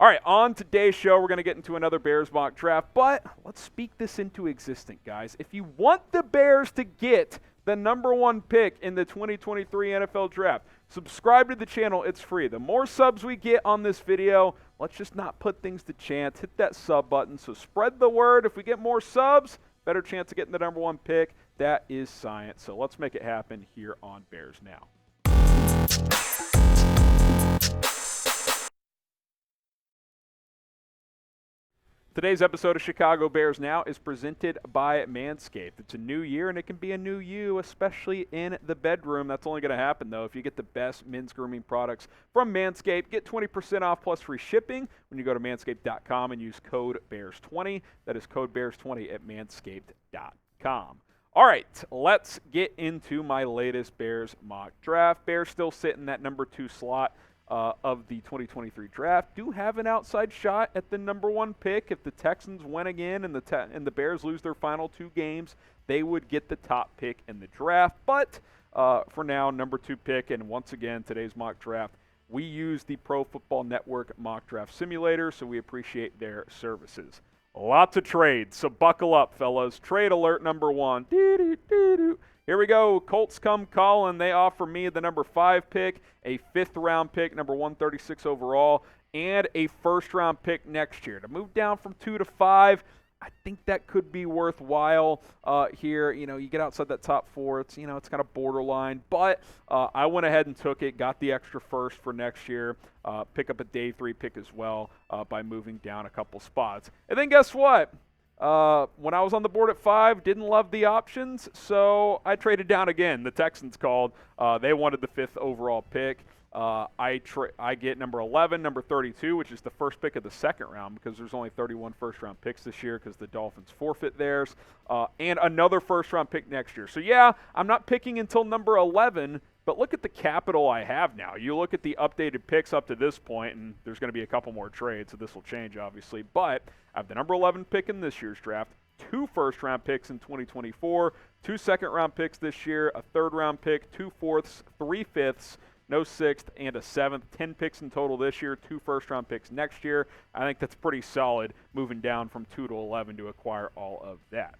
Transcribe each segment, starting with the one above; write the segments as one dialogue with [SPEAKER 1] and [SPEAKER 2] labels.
[SPEAKER 1] All right, on today's show, we're going to get into another Bears mock draft, but let's speak this into existence, guys. If you want the Bears to get the number one pick in the 2023 NFL Draft, subscribe to the channel. It's free. The more subs we get on this video, let's just not put things to chance. Hit that sub button. So spread the word. If we get more subs, better chance of getting the number one pick. That is science. So let's make it happen here on Bears Now. Today's episode of Chicago Bears Now is presented by Manscaped. It's a new year, and it can be a new you, especially in the bedroom. That's only going to happen, though, if you get the best men's grooming products from Manscaped. Get 20% off plus free shipping when you go to manscaped.com and use code BEARS20. That is code BEARS20 at manscaped.com. All right, let's get into my latest Bears mock draft. Bears still sit in that number 2 slot of the 2023 draft. Do have an outside shot at the number 1 pick. If the Texans win again and the Bears lose their final 2 games, they would get the top pick in the draft. But for now, number 2 pick, and once again, today's mock draft, we use the Pro Football Network mock draft simulator, so we appreciate their services. Lots of trades, so buckle up, fellas. Trade alert number 1. Here we go. Colts come calling. They offer me the number 5 pick, a 5th-round pick, number 136 overall, and a 1st-round pick next year. To move down from 2 to 5, I think that could be worthwhile here. You know, you get outside that top 4, it's kind of borderline. But I went ahead and took it, got the extra 1st for next year, pick up a day 3 pick as well by moving down a couple spots. And then guess what? When I was on the board at 5, didn't love the options, so I traded down again. The Texans called. They wanted the 5th overall pick. I get number 11, number 32, which is the 1st pick of the 2nd round because there's only 31 first-round picks this year because the Dolphins forfeit theirs, and another 1st-round pick next year. So, yeah, I'm not picking until number 11, but look at the capital I have now. You look at the updated picks up to this point, and there's going to be a couple more trades, so this will change, obviously. But I have the number 11 pick in this year's draft, 2 first-round picks in 2024, 2 second-round picks this year, a 3rd-round pick, 2 fourths, 3 fifths, no 6th, and a 7th. 10 picks in total this year, 2 first-round picks next year. I think that's pretty solid moving down from 2 to 11 to acquire all of that.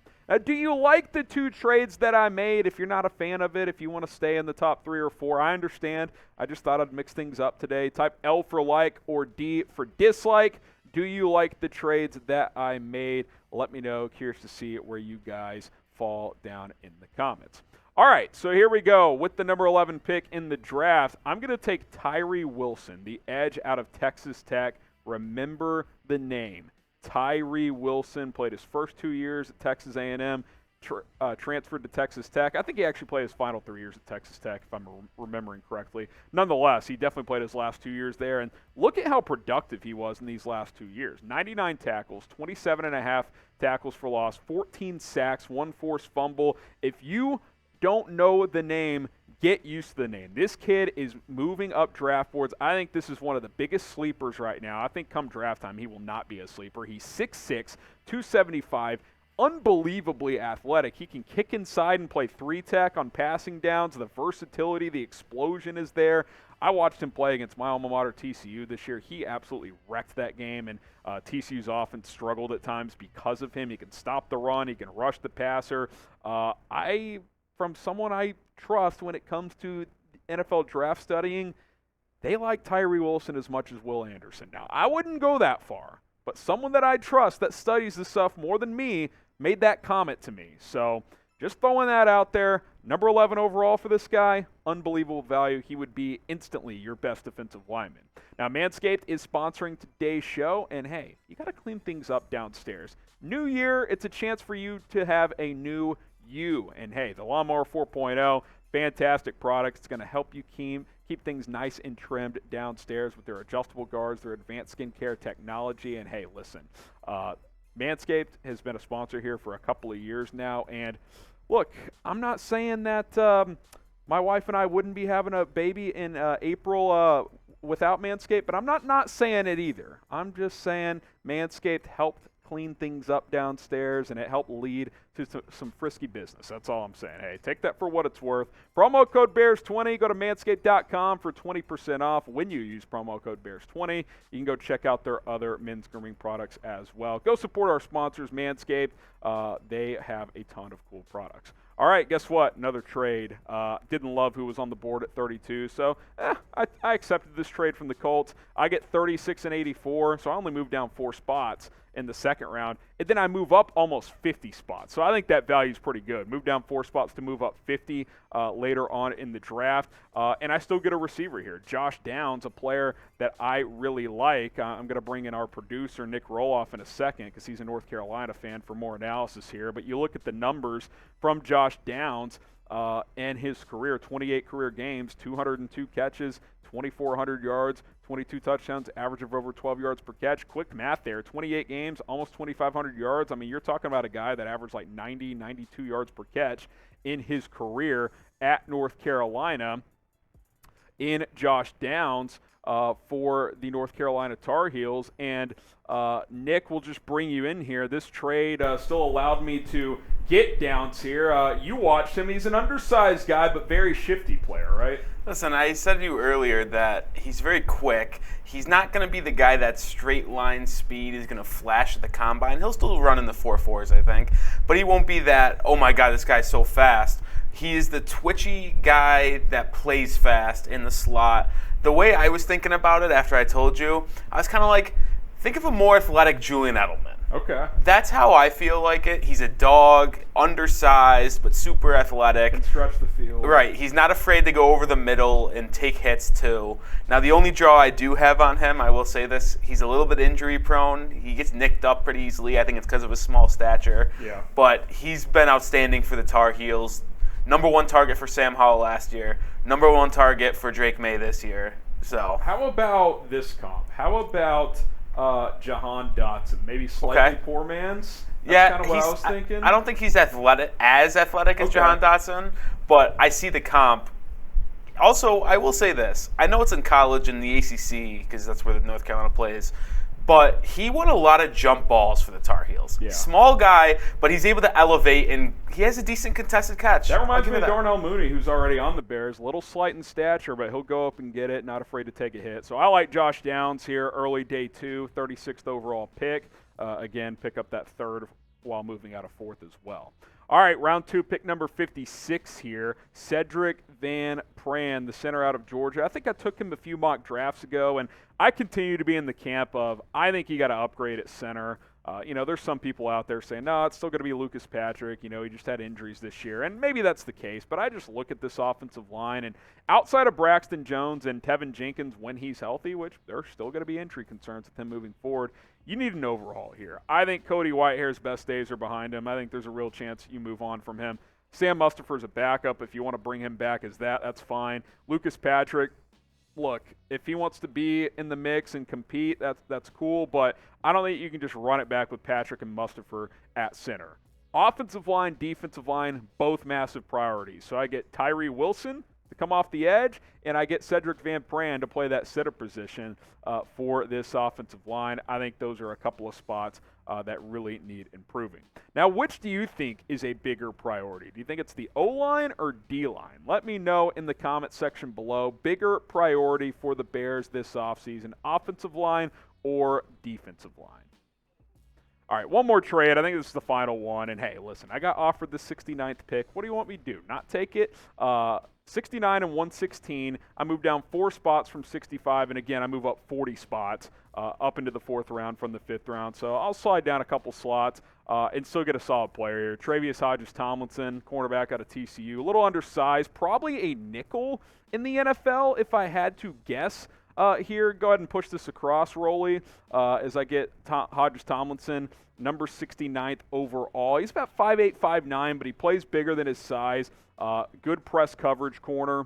[SPEAKER 1] Do you like the 2 trades that I made? If you're not a fan of it, if you want to stay in the top 3 or 4, I understand. I just thought I'd mix things up today. Type L for like or D for dislike. Do you like the trades that I made? Let me know. Curious to see where you guys fall down in the comments. All right, so here we go. With the number 11 pick in the draft, I'm going to take Tyree Wilson, the edge out of Texas Tech. Remember the name. Tyree Wilson played his first 2 years at Texas A&M, transferred to Texas Tech. I think he actually played his final 3 years at Texas Tech, if I'm remembering correctly. Nonetheless, he definitely played his last 2 years there, and look at how productive he was in these last 2 years. 99 tackles, 27.5 tackles for loss, 14 sacks, 1 forced fumble. If you don't know the name, get used to the name. This kid is moving up draft boards. I think this is one of the biggest sleepers right now. I think come draft time, he will not be a sleeper. He's 6'6", 275, unbelievably athletic. He can kick inside and play 3-tech on passing downs. The versatility, the explosion is there. I watched him play against my alma mater, TCU, this year. He absolutely wrecked that game, and TCU's offense struggled at times because of him. He can stop the run. He can rush the passer. From someone I trust when it comes to NFL draft studying, they like Tyree Wilson as much as Will Anderson. Now, I wouldn't go that far, but someone that I trust that studies this stuff more than me made that comment to me. So just throwing that out there. Number 11 overall for this guy, unbelievable value. He would be instantly your best defensive lineman. Now, Manscaped is sponsoring today's show, and hey, you got to clean things up downstairs. New year, it's a chance for you to have a new you. And hey, the Lawnmower 4.0, fantastic product. It's going to help you keep things nice and trimmed downstairs with their adjustable guards, their advanced skincare technology. And hey, listen, Manscaped has been a sponsor here for a couple of years now. And look, I'm not saying that my wife and I wouldn't be having a baby in April without Manscaped, but I'm not saying it either. I'm just saying Manscaped helped clean things up downstairs, and it helped lead to some frisky business. That's all I'm saying. Hey, take that for what it's worth. Promo code Bears20. Go to manscaped.com for 20% off when you use promo code Bears20. You can go check out their other men's grooming products as well. Go support our sponsors, Manscaped. They have a ton of cool products. All right, guess what? Another trade. Didn't love who was on the board at 32, so I accepted this trade from the Colts. I get 36 and 84, so I only moved down 4 spots in the second round, and then I move up almost 50 spots. So I think that value is pretty good. Move down 4 spots to move up 50 later on in the draft, and I still get a receiver here. Josh Downs, a player that I really like. I'm going to bring in our producer, Nick Roloff, in a second because he's a North Carolina fan for more analysis here. But you look at the numbers from Josh Downs and his career, 28 career games, 202 catches, 2,400 yards, 22 touchdowns, average of over 12 yards per catch. Quick math there, 28 games, almost 2,500 yards. I mean, you're talking about a guy that averaged like 90, 92 yards per catch in his career at North Carolina. In Josh Downs for the North Carolina Tar Heels. And Nick will just bring you in here. This trade still allowed me to get Downs here. You watched him. He's an undersized guy, but very shifty player, right?
[SPEAKER 2] Listen, I said to you earlier that he's very quick. He's not going to be the guy that straight line speed is going to flash at the combine. He'll still run in the 4.4s, I think. But he won't be that, oh my God, this guy's so fast. He is the twitchy guy that plays fast in the slot. The way I was thinking about it after I told you, I was kind of like, think of a more athletic Julian Edelman.
[SPEAKER 1] Okay.
[SPEAKER 2] That's how I feel like it. He's a dog, undersized, but super athletic.
[SPEAKER 1] Can stretch the field.
[SPEAKER 2] Right. He's not afraid to go over the middle and take hits, too. Now, the only draw I do have on him, I will say this, he's a little bit injury prone. He gets nicked up pretty easily. I think it's because of his small stature.
[SPEAKER 1] Yeah.
[SPEAKER 2] But he's been outstanding for the Tar Heels. Number 1 target for Sam Howell last year. Number 1 target for Drake May this year. So.
[SPEAKER 1] How about this comp? How about Jahan Dotson? Maybe slightly poor man's? That's kind of what I was thinking.
[SPEAKER 2] I don't think he's as athletic as Jahan Dotson, but I see the comp. Also, I will say this. I know it's in college in the ACC because that's where the North Carolina plays. But he won a lot of jump balls for the Tar Heels.
[SPEAKER 1] Yeah.
[SPEAKER 2] Small guy, but he's able to elevate, and he has a decent contested catch.
[SPEAKER 1] That reminds me of Darnell Mooney, who's already on the Bears. A little slight in stature, but he'll go up and get it, not afraid to take a hit. So I like Josh Downs here, early day 2, 36th overall pick. Again, pick up that 3rd while moving out of 4th as well. All right, round 2, pick number 56 here. Sedrick Van Pran, the center out of Georgia. I think I took him a few mock drafts ago, and I continue to be in the camp of I think you got to upgrade at center. There's some people out there saying, no, it's still going to be Lucas Patrick. He just had injuries this year, and maybe that's the case. But I just look at this offensive line, and outside of Braxton Jones and Tevin Jenkins when he's healthy, which there's still going to be injury concerns with him moving forward, you need an overhaul here. I think Cody Whitehair's best days are behind him. I think there's a real chance you move on from him. Sam Mustipher's a backup. If you want to bring him back as that's fine. Lucas Patrick, look, if he wants to be in the mix and compete, that's cool, but I don't think you can just run it back with Patrick and Mustipher at center. Offensive line, defensive line, both massive priorities. So I get Tyree Wilson to come off the edge, and I get Sedrick Van Pran to play that center position for this offensive line. I think those are a couple of spots that really need improving. Now, which do you think is a bigger priority? Do you think it's the O-line or D-line? Let me know in the comment section below. Bigger priority for the Bears this offseason, offensive line or defensive line? All right, one more trade. I think this is the final one. And, hey, listen, I got offered the 69th pick. What do you want me to do? Not take it? 69 and 116. I move down 4 spots from 65. And, again, I move up 40 spots up into the 4th round from the 5th round. So I'll slide down a couple slots and still get a solid player here. Trevius Hodges-Tomlinson, cornerback out of TCU. A little undersized. Probably a nickel in the NFL if I had to guess. Here, go ahead and push this across, Rolly, as I get Hodges-Tomlinson, number 69th overall. He's about 5'8", 5'9", but he plays bigger than his size. Good press coverage corner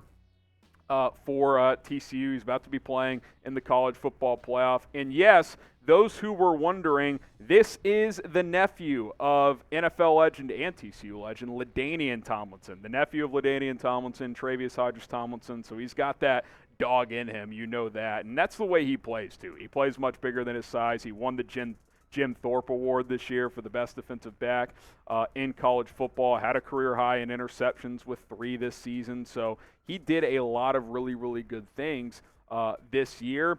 [SPEAKER 1] for TCU. He's about to be playing in the college football playoff. And, yes, those who were wondering, this is the nephew of NFL legend and TCU legend, LaDainian Tomlinson. The nephew of LaDainian Tomlinson, Trevius Hodges-Tomlinson. So he's got that dog in him, you know that. And that's the way he plays, too. He plays much bigger than his size. He won the Gen Jim Thorpe Award this year for the best defensive back in college football. Had a career high in interceptions with 3 this season. So he did a lot of really, really good things this year.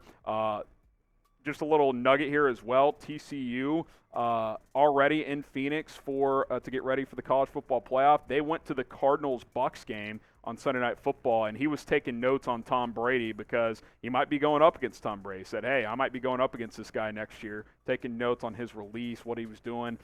[SPEAKER 1] Just a little nugget here as well. TCU already in Phoenix to get ready for the college football playoff. They went to the Cardinals-Bucks game on Sunday Night Football, and he was taking notes on Tom Brady because he might be going up against Tom Brady. He said, hey, I might be going up against this guy next year, taking notes on his release, what he was doing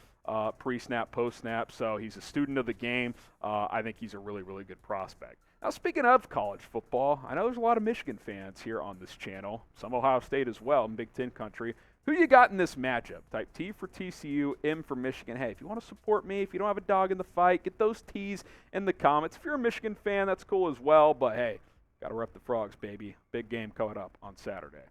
[SPEAKER 1] pre-snap, post-snap. So he's a student of the game. I think he's a really, really good prospect. Now, speaking of college football, I know there's a lot of Michigan fans here on this channel, some Ohio State as well in Big Ten country. Who you got in this matchup? Type T for TCU, M for Michigan. Hey, if you want to support me, if you don't have a dog in the fight, get those T's in the comments. If you're a Michigan fan, that's cool as well. But, hey, got to rep the Frogs, baby. Big game coming up on Saturday.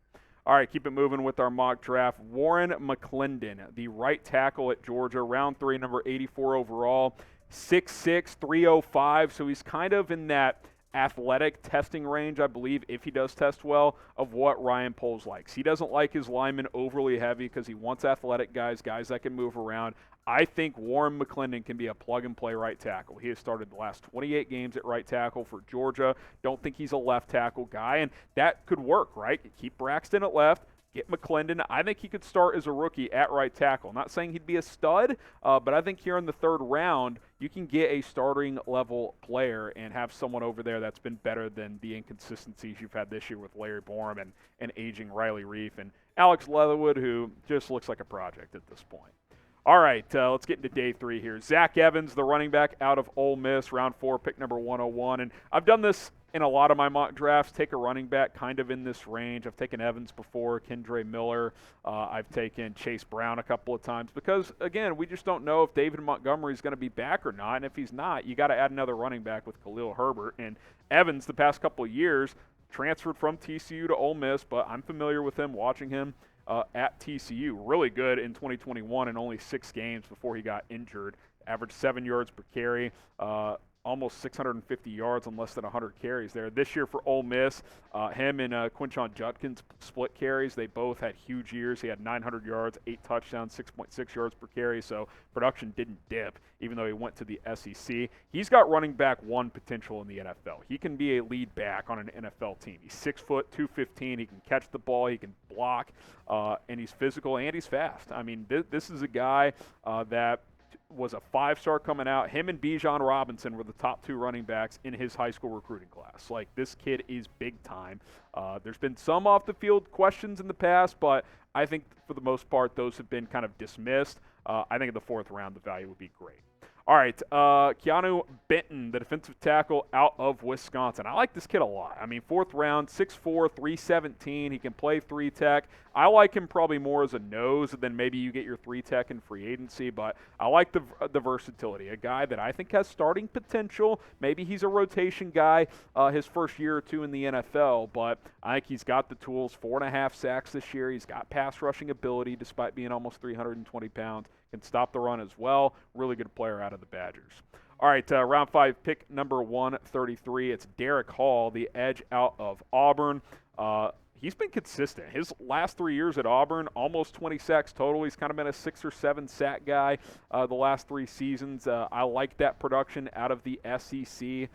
[SPEAKER 1] All right, keep it moving with our mock draft. Warren McClendon, the right tackle at Georgia, round 3, number 84 overall, 6'6", 305. So he's kind of in that athletic testing range, I believe, if he does test well, of what Ryan Poles likes. He doesn't like his linemen overly heavy because he wants athletic guys that can move around. I think Warren McClendon can be a plug-and-play right tackle. He has started the last 28 games at right tackle for Georgia. Don't think he's a left tackle guy, and that could work, right? Keep Braxton at left, get McClendon. I think he could start as a rookie at right tackle. Not saying he'd be a stud, but I think here in the 3rd round, you can get a starting level player and have someone over there that's been better than the inconsistencies you've had this year with Larry Borom and aging Riley Reif and Alex Leatherwood, who just looks like a project at this point. All right, let's get into day 3 here. Zach Evans, the running back out of Ole Miss, round 4, pick number 101. And I've done this in a lot of my mock drafts, take a running back kind of in this range. I've taken Evans before, Kendre Miller. I've taken Chase Brown a couple of times because, again, we just don't know if David Montgomery is going to be back or not. And if he's not, you got to add another running back with Khalil Herbert. And Evans, the past couple of years, transferred from TCU to Ole Miss, but I'm familiar with him, watching him at TCU. Really good in 2021 in only 6 games before he got injured. Averaged 7 yards per carry, almost 650 yards on less than 100 carries there. This year for Ole Miss, him and Quinshon Judkins split carries. They both had huge years. He had 900 yards, 8 touchdowns, 6.6 yards per carry, so production didn't dip, even though he went to the SEC. He's got running back 1 potential in the NFL. He can be a lead back on an NFL team. He's 6 foot, 215. He can catch the ball. He can block, and he's physical, and he's fast. I mean, this is a guy that was a 5-star coming out. Him and Bijan Robinson were the top 2 running backs in his high school recruiting class. Like, this kid is big time. There's been some off-the-field questions in the past, but I think for the most part those have been kind of dismissed. I think in the 4th round the value would be great. All right, Keeanu Benton, the defensive tackle out of Wisconsin. I like this kid a lot. I mean, 4th round, 6'4", 317. He can play 3-tech. I like him probably more as a nose than maybe you get your 3-tech in free agency, but I like the versatility. A guy that I think has starting potential. Maybe he's a rotation guy his first year or 2 in the NFL, but I think he's got the tools. 4.5 sacks this year. He's got pass rushing ability despite being almost 320 pounds. Can stop the run as well. Really good player out of the Badgers. All right, round 5, pick number 133. It's Derick Hall, the edge out of Auburn. He's been consistent. His last 3 years at Auburn, almost 20 sacks total. He's kind of been a 6 or 7 sack guy the last 3 seasons. I like that production out of the SEC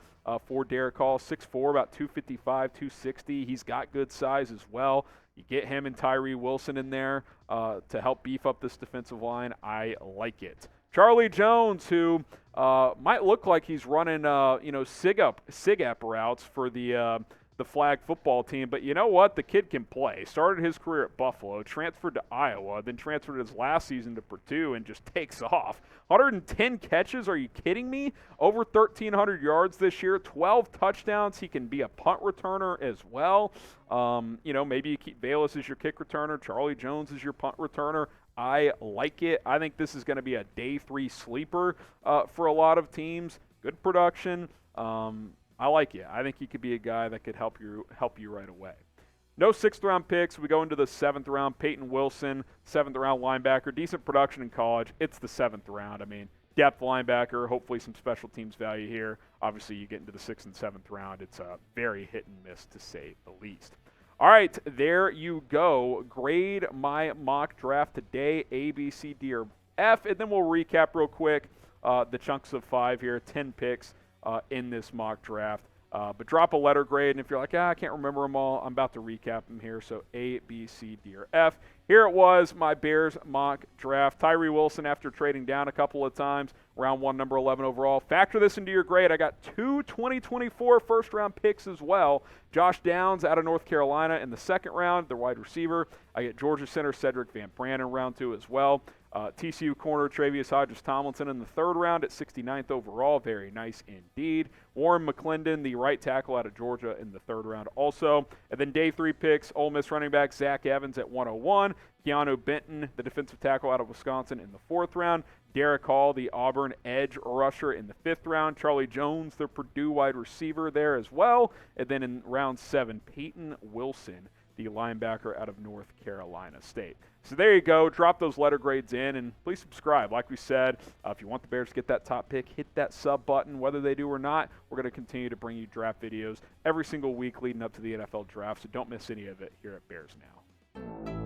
[SPEAKER 1] for Derick Hall. 6'4", about 255, 260. He's got good size as well. You get him and Tyree Wilson in there to help beef up this defensive line. I like it. Charlie Jones, who might look like he's running, SIG-up routes for the flag football team, but you know what? The kid can play. Started his career at Buffalo, transferred to Iowa, then transferred his last season to Purdue and just takes off. 110 catches, are you kidding me? Over 1,300 yards this year, 12 touchdowns. He can be a punt returner as well. Maybe you keep Bayless as your kick returner, Charlie Jones as your punt returner. I like it. I think this is going to be a day 3 sleeper for a lot of teams. Good production. I like it. I think he could be a guy that could help you right away. No 6th round picks. We go into the 7th round. Peyton Wilson, 7th round linebacker. Decent production in college. It's the 7th round. I mean, depth linebacker, hopefully some special teams value here. Obviously, you get into the 6th and 7th round. It's a very hit and miss, to say the least. All right, there you go. Grade my mock draft today, A, B, C, D, or F, and then we'll recap real quick the chunks of 5 here, 10 picks in this mock draft. But drop a letter grade, and if you're like, I can't remember them all, I'm about to recap them here. So A, B, C, D, or F. Here it was, my Bears mock draft. Tyree Wilson, after trading down a couple of times, round 1, number 11 overall. Factor this into your grade. I got 2 2024 first-round picks as well. Josh Downs out of North Carolina in the 2nd round, the wide receiver. I get Georgia center Sedrick Van Pran in round 2 as well. TCU corner Trevius Hodges-Tomlinson in the 3rd round at 69th overall. Very nice indeed. Warren McClendon, the right tackle out of Georgia in the 3rd round also. And then day 3 picks, Ole Miss running back Zach Evans at 101. Keeanu Benton, the defensive tackle out of Wisconsin in the 4th round. Derick Hall, the Auburn edge rusher in the 5th round. Charlie Jones, the Purdue wide receiver there as well. And then in round 7, Peyton Wilson, the linebacker out of North Carolina State. So there you go. Drop those letter grades in, and please subscribe. Like we said, if you want the Bears to get that top pick, hit that sub button. Whether they do or not, we're going to continue to bring you draft videos every single week leading up to the NFL draft, so don't miss any of it here at Bears Now.